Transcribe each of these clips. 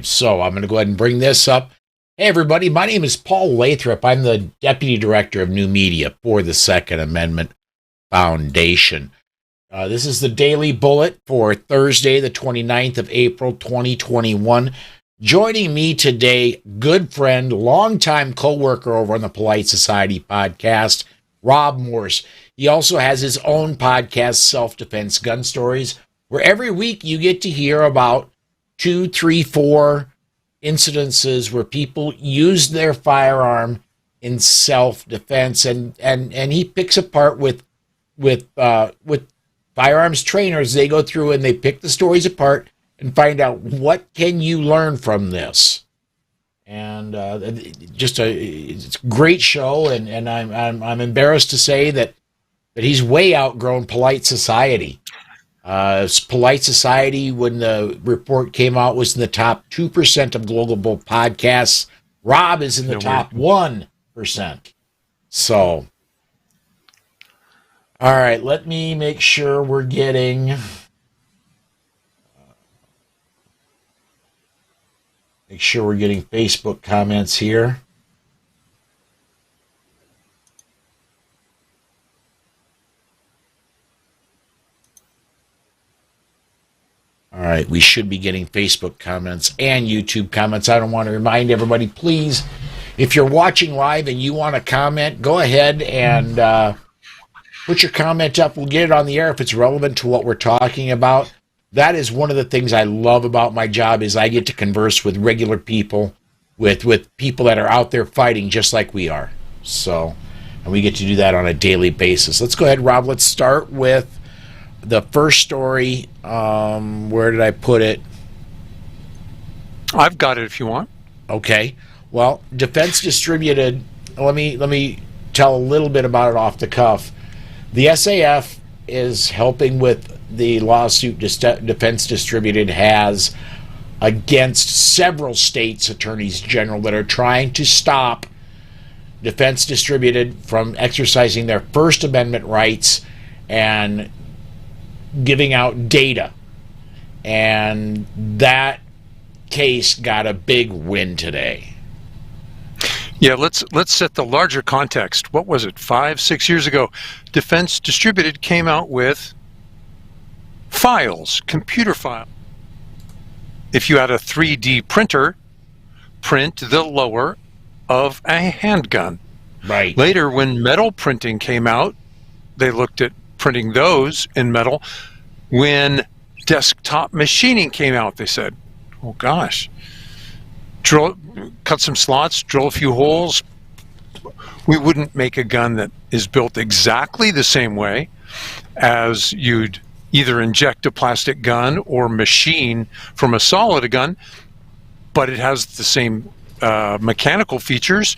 So I'm going to go ahead and bring this up. Hey, everybody. My name is Paul Lathrop. I'm the Deputy Director of New Media for the Second Amendment Foundation. This is the Daily Bullet for Thursday, the 29th of April, 2021. Joining me today, good friend, longtime co-worker over on the Polite Society podcast, Rob Morse. He also has his own podcast, Self-Defense Gun Stories, where every week you get to hear about 2, 3, 4 incidences where people use their firearm in self-defense, and he picks apart with firearms trainers. They go through and they pick the stories apart and find out what can you learn from this. And it's a great show, and I'm embarrassed to say that he's way outgrown Polite Society. Polite Society, when the report came out, was in the top 2% of global podcasts. Rob is in the top 1%. So, all right, let me make sure we're getting Facebook comments here. All right, we should be getting Facebook comments and YouTube comments. I don't want to remind everybody, please, if you're watching live and you want to comment, go ahead and put your comment up. We'll get it on the air if it's relevant to what we're talking about. That is one of the things I love about my job, is I get to converse with regular people, with people that are out there fighting just like we are. So, and we get to do that on a daily basis. Let's go ahead, Rob. Let's start with the first story. Where did I put it? I've got it if you want. Okay. Well, Defense Distributed, let me tell a little bit about it off the cuff. The SAF is helping with the lawsuit Defense Distributed has against several states' attorneys general that are trying to stop Defense Distributed from exercising their First Amendment rights and giving out data. And that case got a big win today. Yeah, let's set the larger context. What was it, 5-6 years ago? Defense Distributed came out with files, computer files. If you had a 3D printer, print the lower of a handgun. Right. Later, when metal printing came out, they looked at printing those in metal. When desktop machining came out, they said, oh gosh, cut some slots, drill a few holes. We wouldn't make a gun that is built exactly the same way as you'd either inject a plastic gun or machine from a solid gun, but it has the same mechanical features.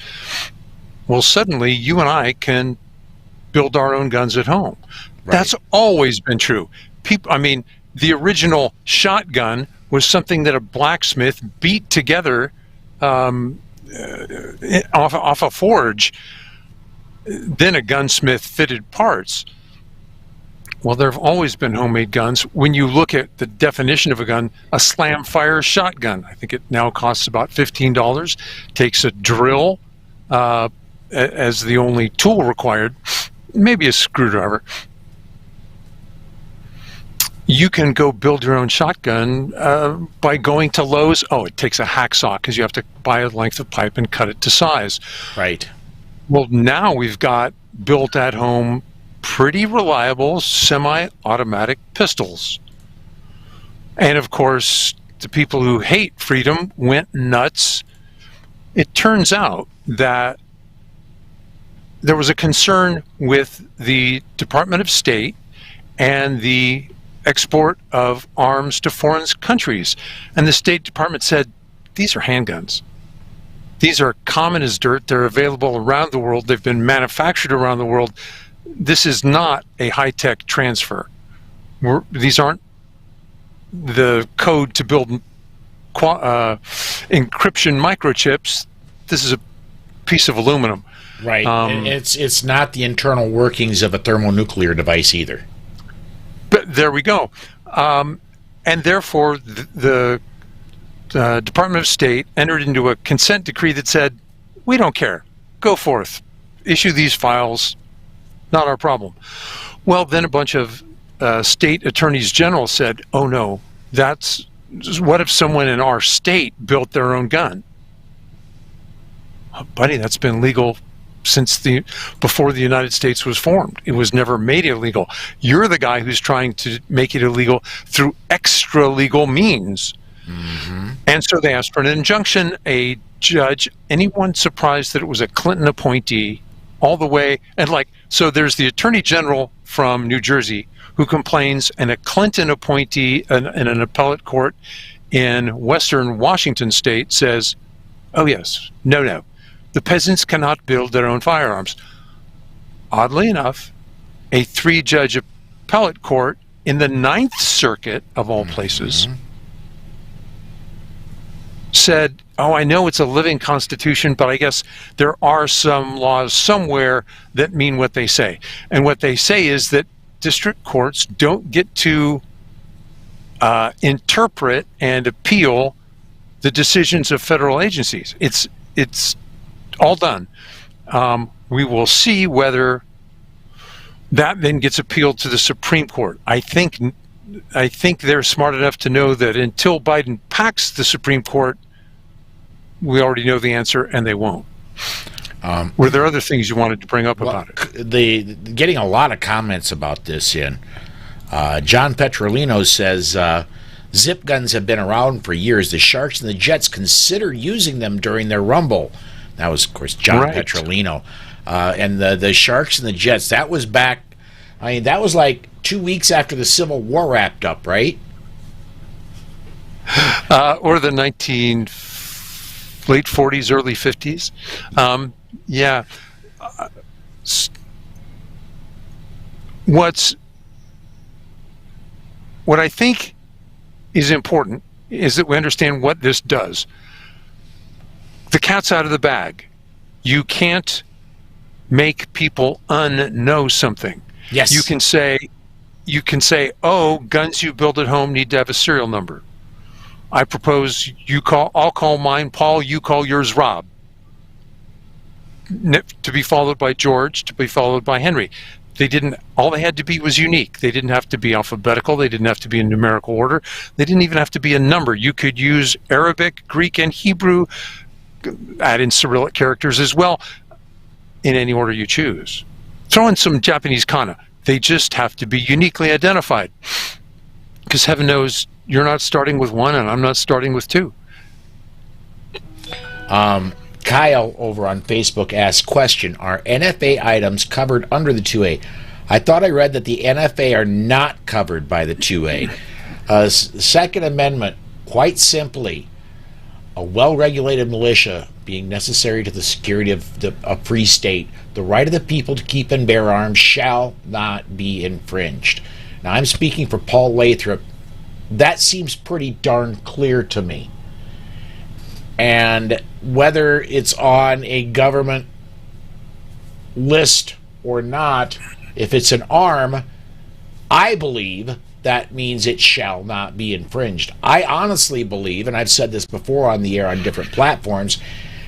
Well, suddenly you and I can build our own guns at home. Right. That's always been true. The original shotgun was something that a blacksmith beat together off a forge. Then a gunsmith fitted parts. Well, there have always been homemade guns. When you look at the definition of a gun, a slam fire shotgun, I think it now costs about $15, takes a drill as the only tool required, maybe a screwdriver. You can go build your own shotgun by going to Lowe's. Oh, it takes a hacksaw because you have to buy a length of pipe and cut it to size. Right. Well, now we've got built at home, pretty reliable semi-automatic pistols. And of course, the people who hate freedom went nuts. It turns out that there was a concern with the Department of State and the export of arms to foreign countries. And the State Department said, these are handguns. These are common as dirt. They're available around the world. They've been manufactured around the world. This is not a high-tech transfer. These aren't the code to build encryption microchips. This is a piece of aluminum. Right. It's not the internal workings of a thermonuclear device either. But there we go. And therefore, the Department of State entered into a consent decree that said, we don't care. Go forth. Issue these files. Not our problem. Well, then a bunch of state attorneys general said, oh no, what if someone in our state built their own gun? Oh, buddy, that's been legal since before the United States was formed. It was never made illegal. You're the guy who's trying to make it illegal through extra legal means. Mm-hmm. And so they asked for an injunction. A judge, anyone surprised that it was a Clinton appointee all the way? And so there's the attorney general from New Jersey who complains, and a Clinton appointee in an appellate court in Western Washington state says, oh yes, no. The peasants cannot build their own firearms. Oddly enough, a 3-judge appellate court in the Ninth Circuit, of all places, said, oh, I know it's a living constitution, but I guess there are some laws somewhere that mean what they say. And what they say is that district courts don't get to interpret and appeal the decisions of federal agencies. It's all done. We will see whether that then gets appealed to the Supreme Court. I think they're smart enough to know that until Biden packs the Supreme Court, we already know the answer, and they won't. Were there other things you wanted to bring up about it? Getting a lot of comments about this in. John Petrolino says, zip guns have been around for years. The Sharks and the Jets consider using them during their rumble. That was, of course, John Petrolino. And the Sharks and the Jets, that was back, that was like 2 weeks after the Civil War wrapped up, right? Or the late 40s, early 50s. Yeah. What I think is important is that we understand what this does. The cat's out of the bag. You can't make people unknow something. Yes. You can say, oh, guns you build at home need to have a serial number. I propose I'll call mine Paul, you call yours Rob. To be followed by George, to be followed by Henry. All they had to be was unique. They didn't have to be alphabetical. They didn't have to be in numerical order. They didn't even have to be a number. You could use Arabic, Greek, and Hebrew, add in Cyrillic characters as well, in any order you choose. Throw in some Japanese kana. They just have to be uniquely identified. Because heaven knows you're not starting with 1 and I'm not starting with 2. Kyle over on Facebook asks, question, are NFA items covered under the 2A? I thought I read that the NFA are not covered by the 2A. Second Amendment, quite simply, a well-regulated militia being necessary to the security of a free state, the right of the people to keep and bear arms shall not be infringed. Now, I'm speaking for Paul Lathrop. That seems pretty darn clear to me. And whether it's on a government list or not, if it's an arm, I believe that means it shall not be infringed. I honestly believe, and I've said this before on the air on different platforms,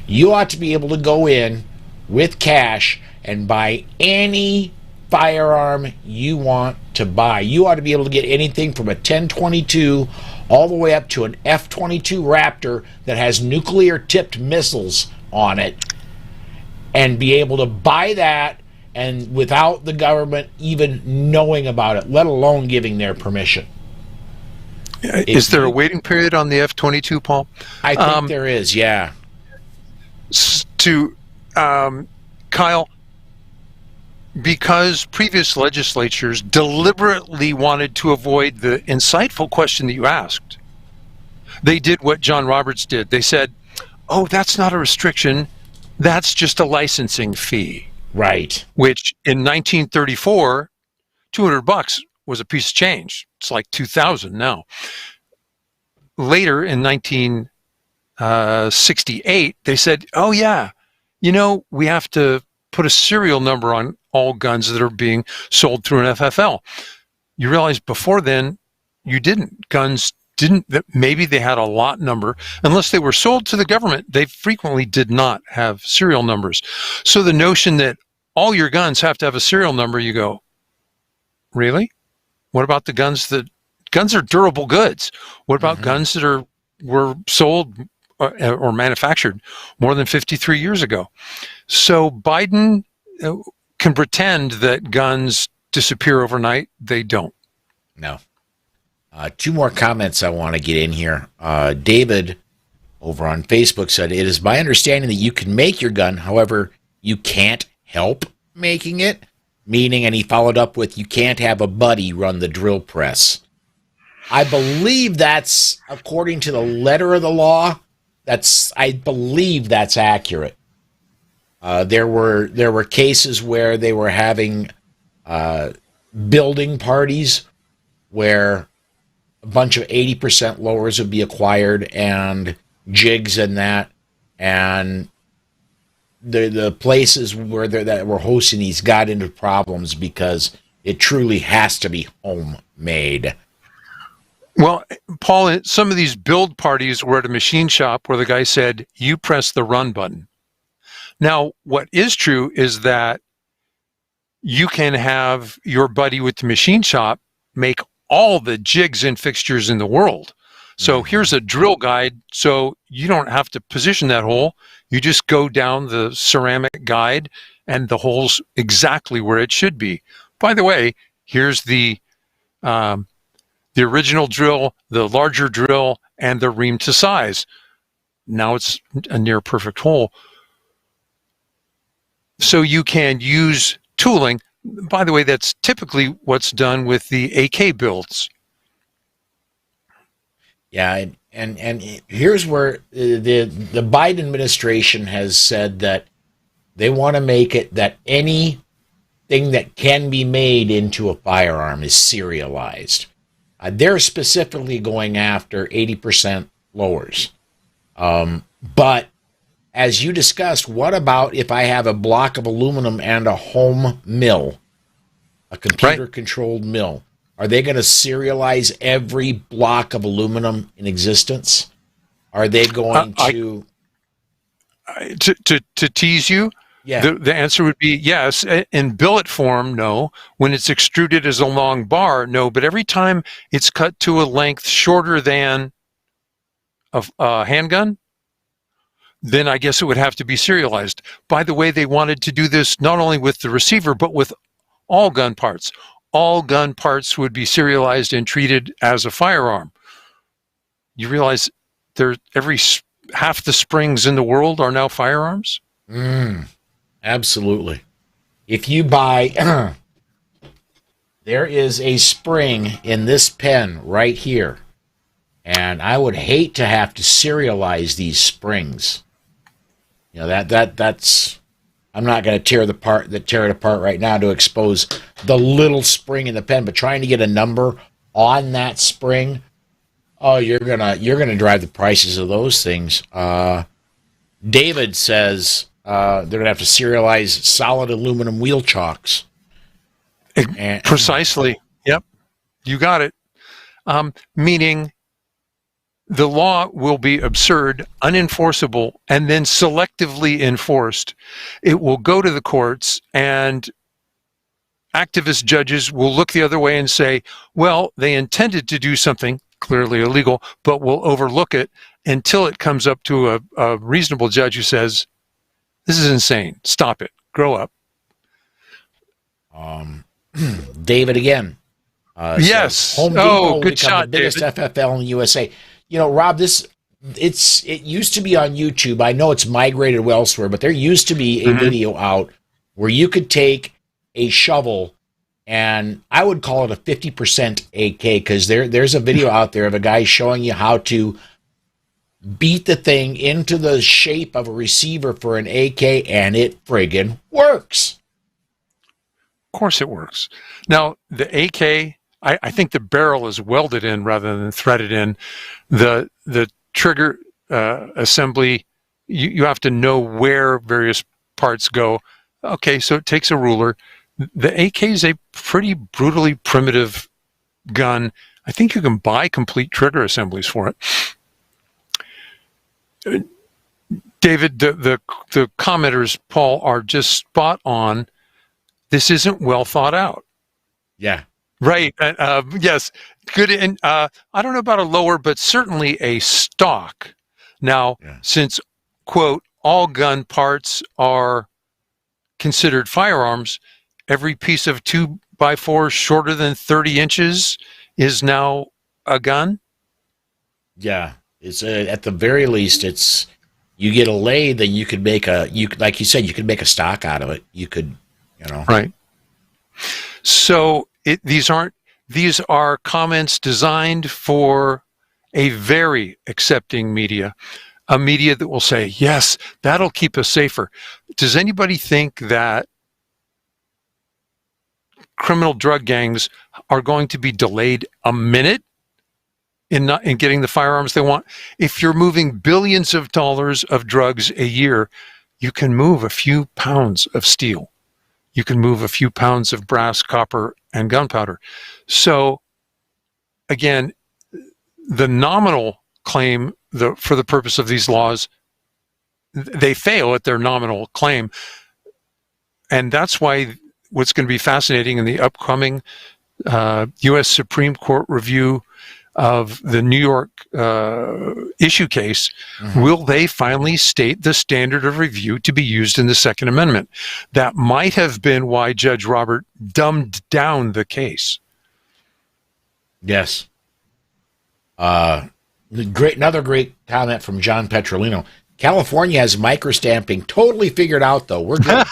you ought to be able to go in with cash and buy any firearm you want to buy. You ought to be able to get anything from a 1022 all the way up to an F-22 Raptor that has nuclear-tipped missiles on it, and be able to buy that and without the government even knowing about it, let alone giving their permission. Is there a waiting period on the F-22, Paul? I think there is, yeah. Kyle, because previous legislatures deliberately wanted to avoid the insightful question that you asked, they did what John Roberts did. They said, oh, that's not a restriction, that's just a licensing fee. Right. Which in 1934, $200 was a piece of change. It's like $2,000 now. Later in 1968, they said, oh yeah, we have to put a serial number on all guns that are being sold through an FFL. You realize before then, you didn't. Guns that maybe they had a lot number. Unless they were sold to the government, they frequently did not have serial numbers. So the notion that all your guns have to have a serial number, you go, really? What about the guns are durable goods? What about guns that were sold or manufactured more than 53 years ago? So Biden can pretend that guns disappear overnight. They don't. No. Two more comments I want to get in here. David over on Facebook said, "It is my understanding that you can make your gun, however, you can't help making it." Meaning, and he followed up with, "You can't have a buddy run the drill press." I believe that's, according to the letter of the law, I believe that's accurate. There were cases where they were having building parties where a bunch of 80% lowers would be acquired and jigs and that, and the places where that were hosting these got into problems because it truly has to be homemade. Well, Paul, some of these build parties were at a machine shop where the guy said, "You press the run button." Now, what is true is that you can have your buddy with the machine shop make all the jigs and fixtures in the world. So here's a drill guide, so you don't have to position that hole. You just go down the ceramic guide and the hole's exactly where it should be. By the way, here's the original drill, the larger drill, and the ream to size. Now it's a near perfect hole. So you can use tooling. By the way, that's typically what's done with the AK builds. Yeah, and here's where the Biden administration has said that they want to make it that anything that can be made into a firearm is serialized. They're specifically going after 80% lowers. But as you discussed, what about if I have a block of aluminum and a home mill, a computer-controlled mill? Are they going to serialize every block of aluminum in existence? Are they going to tease you? Yeah. The answer would be yes. In billet form, no. When it's extruded as a long bar, no. But every time it's cut to a length shorter than a handgun, then I guess it would have to be serialized. By the way, they wanted to do this not only with the receiver, but with all gun parts. All gun parts would be serialized and treated as a firearm. You realize half the springs in the world are now firearms? Absolutely. If you buy, there is a spring in this pen right here, and I would hate to have to serialize these springs. You know, that's I'm not going to tear it apart right now to expose the little spring in the pen, but trying to get a number on that spring, oh, you're gonna drive the prices of those things. David says they're gonna have to serialize solid aluminum wheel chocks. Precisely. Yep, you got it. Meaning the law will be absurd, unenforceable, and then selectively enforced. It will go to the courts, and activist judges will look the other way and say, well, they intended to do something clearly illegal, but we'll overlook it until it comes up to a reasonable judge who says, this is insane. Stop it. Grow up. David again. Yes. Home Depot good shot, the biggest David. FFL in the USA. You know, Rob, it used to be on YouTube. I know it's migrated elsewhere, but there used to be a video out where you could take a shovel, and I would call it a 50% AK, because there's a video out there of a guy showing you how to beat the thing into the shape of a receiver for an AK, and it friggin' works. Of course it works. Now, the AK, I think the barrel is welded in rather than threaded in. The trigger assembly, you have to know where various parts go. Okay, so it takes a ruler. The AK is a pretty brutally primitive gun. I think you can buy complete trigger assemblies for it. David, the commenters, Paul, are just spot on. This isn't well thought out. Yeah. Right. Yes. Good. And I don't know about a lower, but certainly a stock. Now, since, quote, all gun parts are considered firearms, every piece of 2x4 shorter than 30 inches is now a gun. Yeah. It's at the very least, it's, you get a lathe, then you could make like you said, you could make a stock out of it. You could, Right. So these are comments designed for a very accepting media, a media that will say, yes, that'll keep us safer. Does anybody think that criminal drug gangs are going to be delayed a minute in getting the firearms they want? If you're moving billions of dollars of drugs a year, you can move a few pounds of steel. You can move a few pounds of brass, copper, and gunpowder. So, again, the nominal claim for the purpose of these laws, they fail at their nominal claim. And that's why what's going to be fascinating in the upcoming U.S. Supreme Court review of the New York issue case, will they finally state the standard of review to be used in the Second Amendment? That might have been why Judge Robert dumbed down the case. Yes. Another great comment from John Petrolino. California has microstamping totally figured out, though. We're good.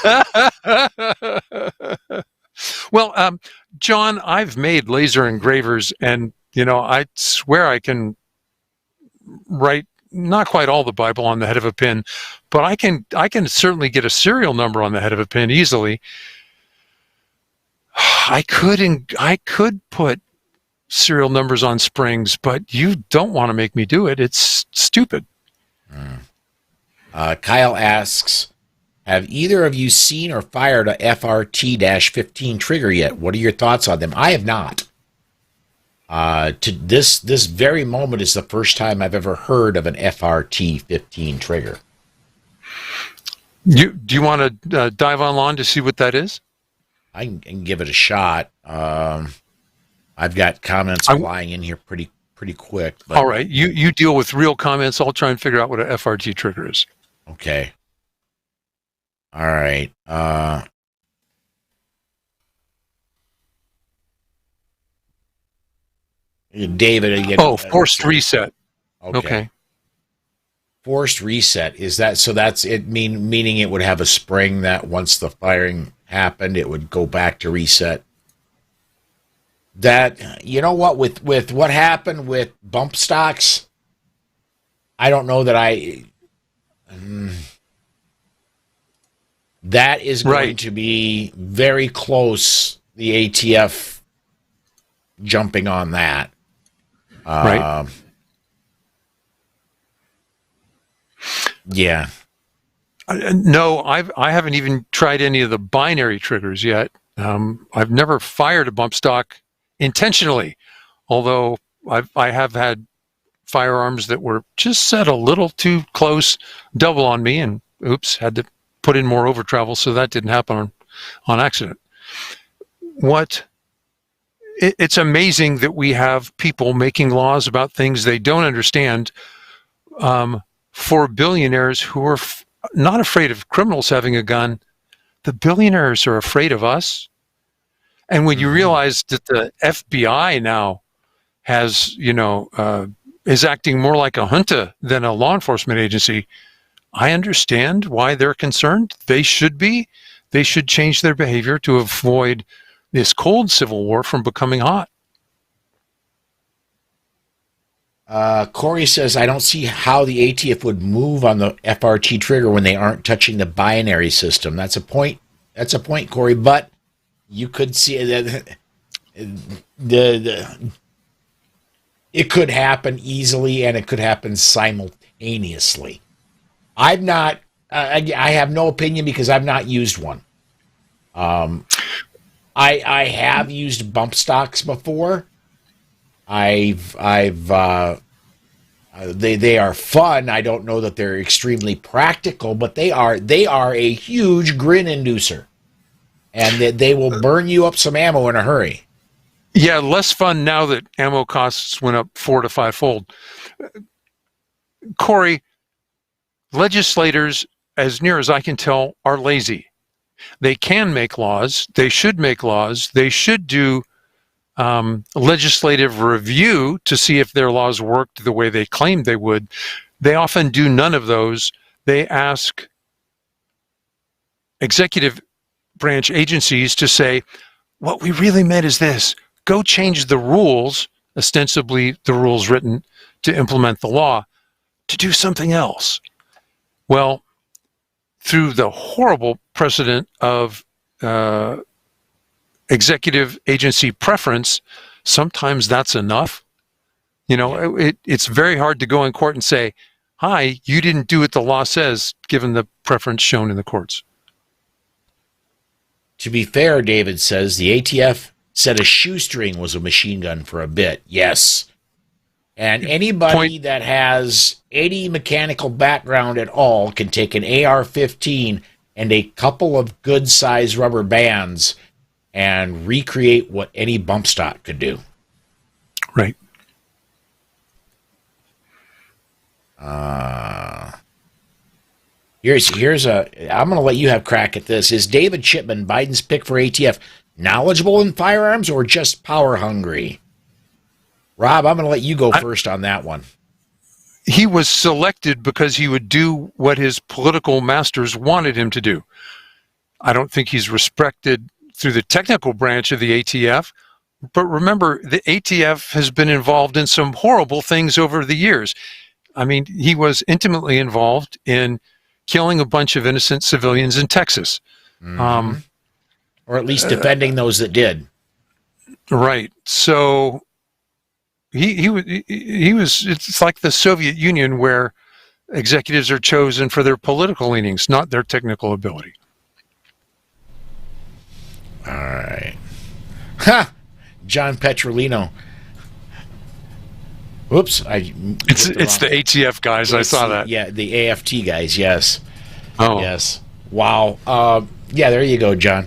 Well, John, I've made laser engravers, and I swear I can write not quite all the Bible on the head of a pin, but I can certainly get a serial number on the head of a pin easily. I could put serial numbers on springs, but you don't want to make me do it. It's stupid. Kyle asks, have either of you seen or fired a FRT-15 trigger yet? What are your thoughts on them? I have not. To this very moment is the first time I've ever heard of an FRT-15 trigger. Do you want to dive on to see what that is? I can give it a shot. I've got comments flying in here pretty quick. But, all right, you deal with real comments. I'll try and figure out what an FRT trigger is. Okay. All right. David. Forced reset. Okay. Forced reset, is that so? That's it. Meaning it would have a spring that once the firing happened, it would go back to reset. That what with what happened with bump stocks, I don't know that that is going to be very close. The ATF jumping on that. Right. Yeah. No, I haven't even tried any of the binary triggers yet. I've never fired a bump stock intentionally, although I have had firearms that were just set a little too close, double on me, and oops, had to put in more over travel, so that didn't happen on accident. It's amazing that we have people making laws about things they don't understand for billionaires who are not afraid of criminals having a gun. The billionaires are afraid of us. And when you realize that the FBI now has, is acting more like a junta than a law enforcement agency, I understand why they're concerned. They should be. They should change their behavior to avoid this cold civil war from becoming hot. Corey says, I don't see how the ATF would move on the FRT trigger when they aren't touching the binary system. That's a point. Corey. But you could see that it could happen easily and it could happen simultaneously. I've not. I have no opinion because I've not used one. I have used bump stocks before. They are fun. I don't know that they're extremely practical, but they are a huge grin inducer, and they will burn you up some ammo in a hurry. Yeah, less fun now that ammo costs went up 4 to 5-fold. Corey, legislators, as near as I can tell, are lazy. They can make laws. They should make laws. They should do legislative review to see if their laws worked the way they claimed they would. They often do none of those. They ask executive branch agencies to say, what we really meant is this: go change the rules, ostensibly the rules written to implement the law, to do something else. Well, through the horrible precedent of executive agency preference, sometimes that's enough. It's very hard to go in court and say, hi, you didn't do what the law says, given the preference shown in the courts. To be fair, David says, the ATF said a shoestring was a machine gun for a bit. Yes. And anybody that has any mechanical background at all can take an AR-15 and a couple of good-sized rubber bands and recreate what any bump stock could do. Right. I'm going to let you have crack at this. Is David Chipman, Biden's pick for ATF, knowledgeable in firearms or just power hungry? Rob, I'm going to let you go first on that one. He was selected because he would do what his political masters wanted him to do. I don't think he's respected through the technical branch of the ATF. But remember, the ATF has been involved in some horrible things over the years. I mean, he was intimately involved in killing a bunch of innocent civilians in Texas. Mm-hmm. Or at least defending those that did. Right. So he was, it's like the Soviet Union, where executives are chosen for their political leanings, not their technical ability. All right. Ha! John Petrolino. Whoops. It's the ATF guys. I saw that. Yeah, the AFT guys, yes. Oh. Yes. Wow. Yeah, there you go, John.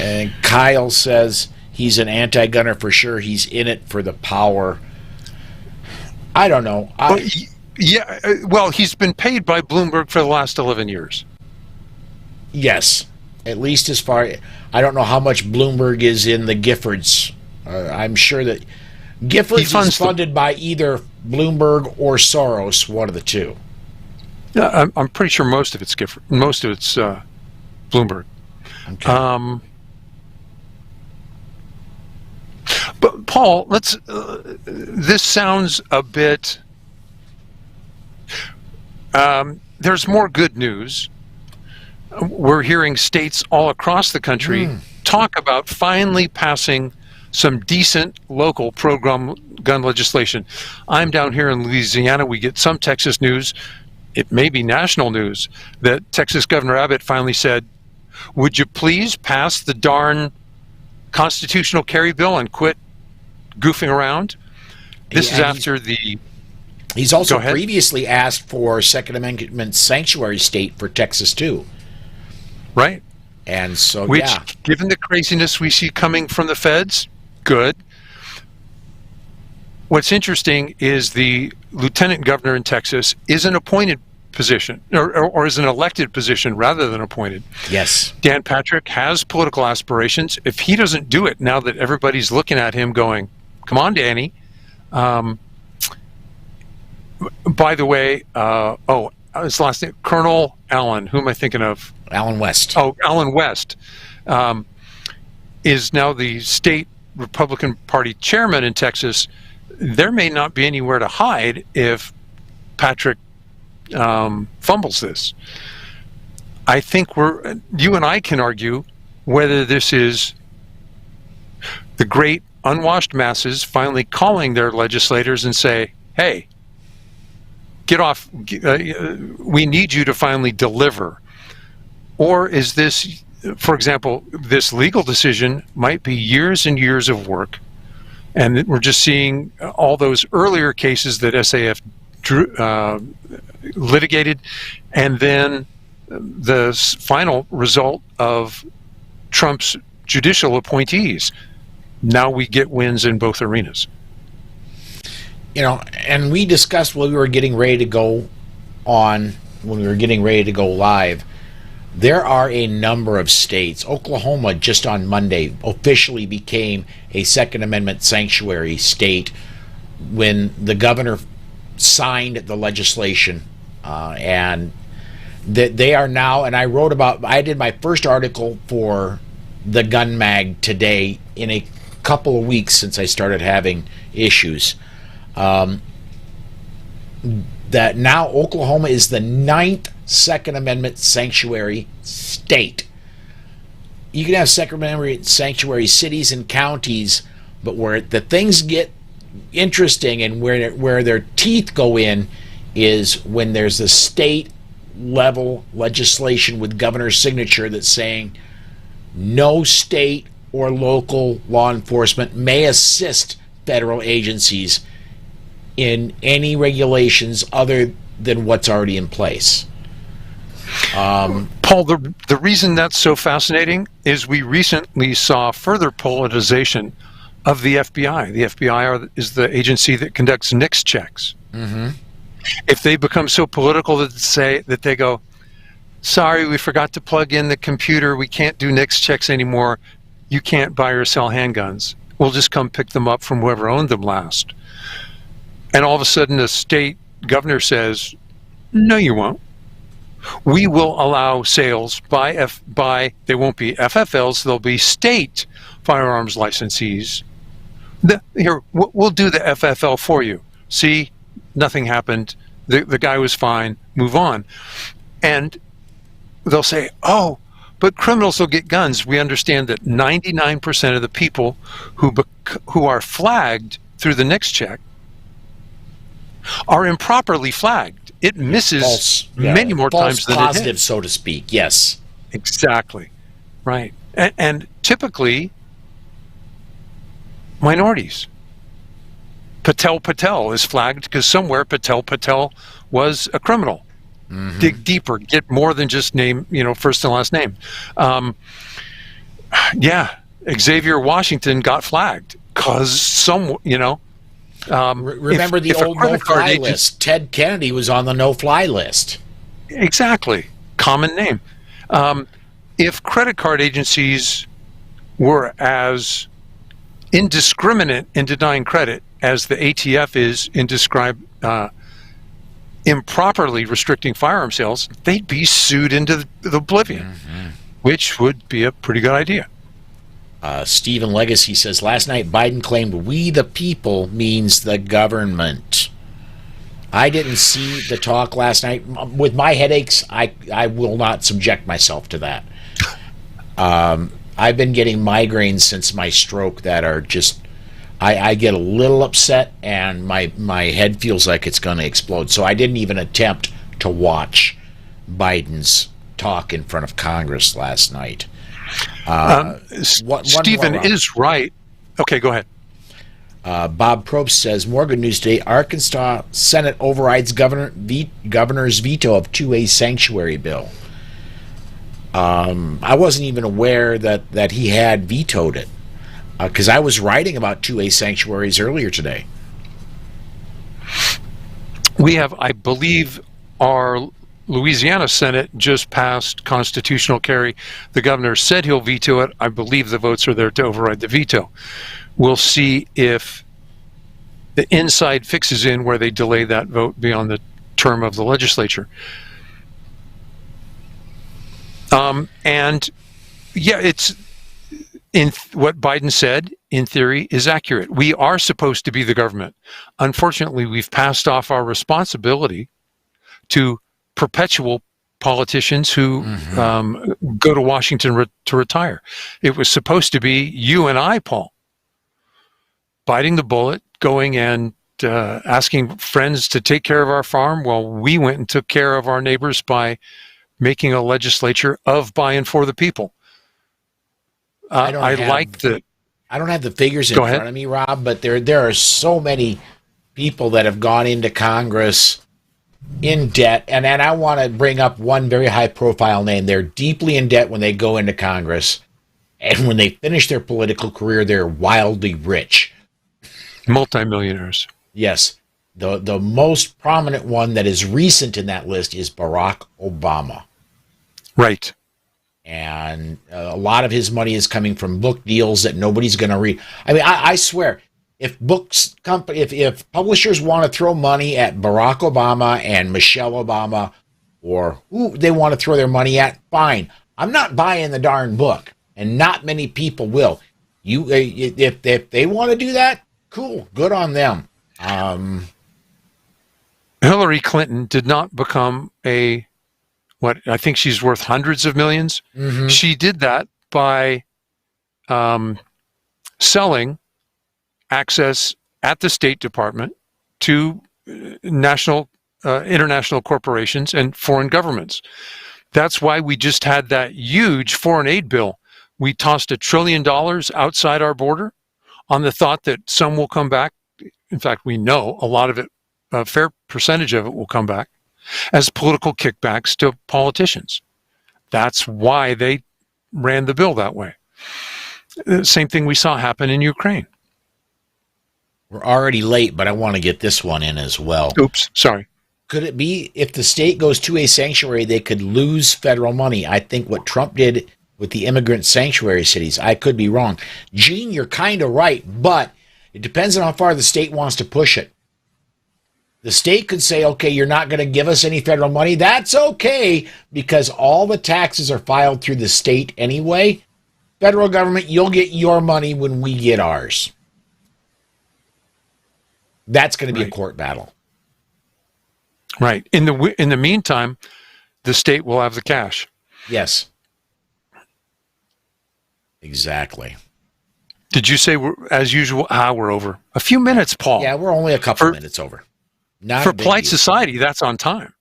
And Kyle says he's an anti-gunner for sure. He's in it for the power. I don't know. Well, he's been paid by Bloomberg for the last 11 years. Yes. At least as far... I don't know how much Bloomberg is in the Giffords. I'm sure that Giffords is funded by either Bloomberg or Soros, one of the two. Yeah, I'm pretty sure most of it's Gifford. Most of it's Bloomberg. Okay. But Paul, let's. This sounds a bit. There's more good news. We're hearing states all across the country talk about finally passing some decent local pro-gun legislation. I'm down here in Louisiana. We get some Texas news. It may be national news that Texas Governor Abbott finally said, would you please pass the darn constitutional carry bill and quit goofing around? This is after the... He's also previously asked for Second Amendment sanctuary state for Texas, too. Right. And so, Which, given the craziness we see coming from the feds, good. What's interesting is the lieutenant governor in Texas is an appointed position, or is an elected position rather than appointed. Yes. Dan Patrick has political aspirations. If he doesn't do it now that everybody's looking at him going, come on, Danny. By the way, his last name, Colonel Allen, who am I thinking of? Allen West. Oh, Allen West is now the state Republican Party chairman in Texas. There may not be anywhere to hide if Patrick fumbles this. I think you and I can argue whether this is the great unwashed masses finally calling their legislators and say, hey, get off, we need you to finally deliver. Or is this for example, this legal decision might be years and years of work, and we're just seeing all those earlier cases that SAF litigated, and then the final result of Trump's judicial appointees. Now we get wins in both arenas. You know, and we discussed when we were getting ready to go on, when we were getting ready to go live, there are a number of states. Oklahoma just on Monday officially became a Second Amendment sanctuary state when the governor signed the legislation, and that they are now, and I did my first article for the Gun Mag today in a couple of weeks since I started having issues, that now Oklahoma is the 9th Second Amendment sanctuary state. You can have Second Amendment sanctuary cities and counties, but where the things get interesting and where their teeth go in is when there's a state level legislation with governor's signature that's saying no state or local law enforcement may assist federal agencies in any regulations other than what's already in place. Paul, the reason that's so fascinating is we recently saw further politicization of the FBI. The FBI is the agency that conducts NICS checks. Mm-hmm. If they become so political that they go, sorry, we forgot to plug in the computer, we can't do NICS checks anymore, you can't buy or sell handguns, we'll just come pick them up from whoever owned them last. And all of a sudden the state governor says, no, you won't. We will allow sales by they won't be FFLs, they'll be state firearms licensees. Here, we'll do the FFL for you. See, nothing happened. The guy was fine. Move on. And they'll say, oh, but criminals will get guns. We understand that 99% of the people who are flagged through the NICS check are improperly flagged. It misses many more times than positive, it hits. so to speak. Yes. Exactly. Right. And typically, minorities. Patel is flagged because somewhere Patel was a criminal. Mm-hmm. Dig deeper, get more than just name, first and last name. Xavier Washington got flagged because remember the old no-fly list. Ted Kennedy was on the no-fly list. Exactly. Common name. If credit card agencies were as indiscriminate in denying credit as the ATF is in improperly restricting firearm sales, they'd be sued into the oblivion, mm-hmm. which would be a pretty good idea. Stephen Legacy says, last night Biden claimed we the people means the government. I didn't see the talk last night. With my headaches, I will not subject myself to that. I've been getting migraines since my stroke that are just, I get a little upset and my head feels like it's going to explode. So I didn't even attempt to watch Biden's talk in front of Congress last night. Stephen is right. Okay, go ahead. Bob Probst says, more good news today. Arkansas Senate overrides governor's veto of 2A sanctuary bill. I wasn't even aware that he had vetoed it because I was writing about 2A sanctuaries earlier today. We have, I believe, our Louisiana Senate just passed constitutional carry. The governor said he'll veto it. I believe the votes are there to override the veto. We'll see if the inside fixes in where they delay that vote beyond the term of the legislature. It's in what Biden said, in theory, is accurate. We are supposed to be the government. Unfortunately, we've passed off our responsibility to perpetual politicians who mm-hmm. Go to Washington to retire. It was supposed to be you and I, Paul, biting the bullet, going and asking friends to take care of our farm while we went and took care of our neighbors by making a legislature of, by, and for the people. I don't I have like the. I don't have the figures in Go front ahead. of me, Rob, but there are so many people that have gone into Congress in debt, and I want to bring up one very high profile name. They're deeply in debt when they go into Congress, and when they finish their political career, they're wildly rich. Multimillionaires. Yes, the most prominent one that is recent in that list is Barack Obama. Right. And a lot of his money is coming from book deals that nobody's going to read. I mean, I swear, if publishers want to throw money at Barack Obama and Michelle Obama, or who they want to throw their money at, fine. I'm not buying the darn book, and not many people will. If they want to do that, cool, good on them. Hillary Clinton did not become what I think she's worth hundreds of millions. Mm-hmm. She did that by selling access at the State Department to international corporations and foreign governments. That's why we just had that huge foreign aid bill. We tossed $1 trillion outside our border on the thought that some will come back. In fact, we know a lot of it, a fair percentage of it will come back as political kickbacks to politicians. That's why they ran the bill that way. Same thing we saw happen in Ukraine. We're already late, but I want to get this one in as well. Oops, sorry. Could it be if the state goes to a sanctuary, they could lose federal money? I think what Trump did with the immigrant sanctuary cities, I could be wrong. Gene, you're kind of right, but it depends on how far the state wants to push it. The state could say, okay, you're not going to give us any federal money. That's okay, because all the taxes are filed through the state anyway. Federal government, you'll get your money when we get ours. That's going to be a court battle. Right. In the meantime, the state will have the cash. Yes. Exactly. Did you say, as usual, we're over? A few minutes, Paul. Yeah, we're only a couple minutes over. Not for polite society, that's on time.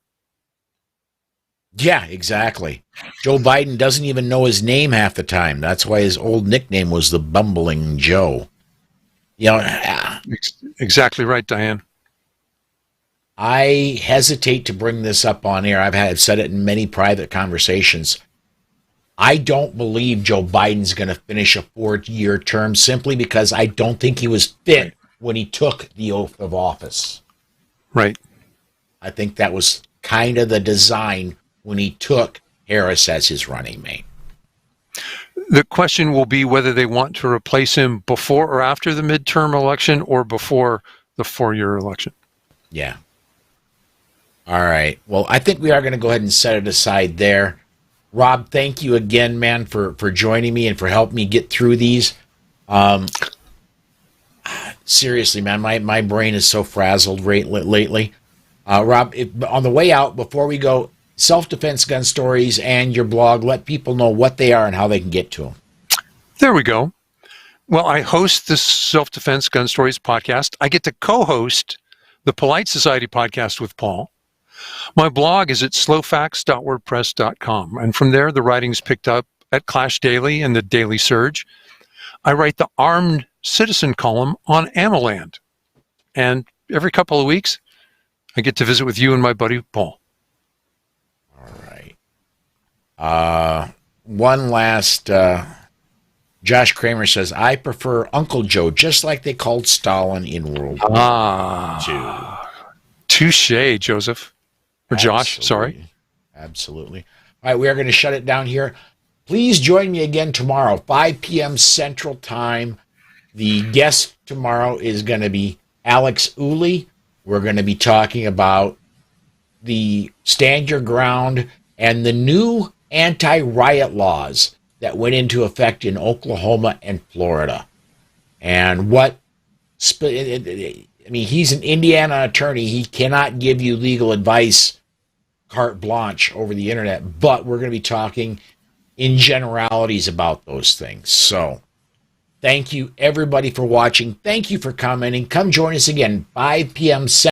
Yeah, exactly. Joe Biden doesn't even know his name half the time. That's why his old nickname was the Bumbling Joe. You know, exactly right, Diane. I hesitate to bring this up on air. I've said it in many private conversations. I don't believe Joe Biden's going to finish a 4-year term simply because I don't think he was fit when he took the oath of office. Right. I think that was kind of the design when he took Harris as his running mate. The question will be whether they want to replace him before or after the midterm election or before the 4-year election. Yeah. All right. Well, I think we are going to go ahead and set it aside there. Rob, thank you again, man, for joining me and for helping me get through these. Seriously, man, my brain is so frazzled lately. Rob, on the way out, before we go, self-defense gun stories and your blog, let people know what they are and how they can get to them. There we go. Well, I host the Self-Defense Gun Stories podcast. I get to co-host the Polite Society podcast with Paul. My blog is at slowfacts.wordpress.com, and from there, the writing's picked up at Clash Daily and the Daily Surge. I write the Armed Citizen column on Amaland, and every couple of weeks, I get to visit with you and my buddy Paul. All right. One last, Josh Kramer says, I prefer Uncle Joe, just like they called Stalin in World War II. Touche, Joseph. Or Josh, sorry. Absolutely. All right, we are going to shut it down here. Please join me again tomorrow, 5 p.m. Central Time. The guest tomorrow is going to be Alex Uli. We're going to be talking about the Stand Your Ground and the new anti-riot laws that went into effect in Oklahoma and Florida. And he's an Indiana attorney. He cannot give you legal advice carte blanche over the internet, but we're going to be talking in generalities about those things. So thank you, everybody, for watching. Thank you for commenting. Come join us again, 5 p.m.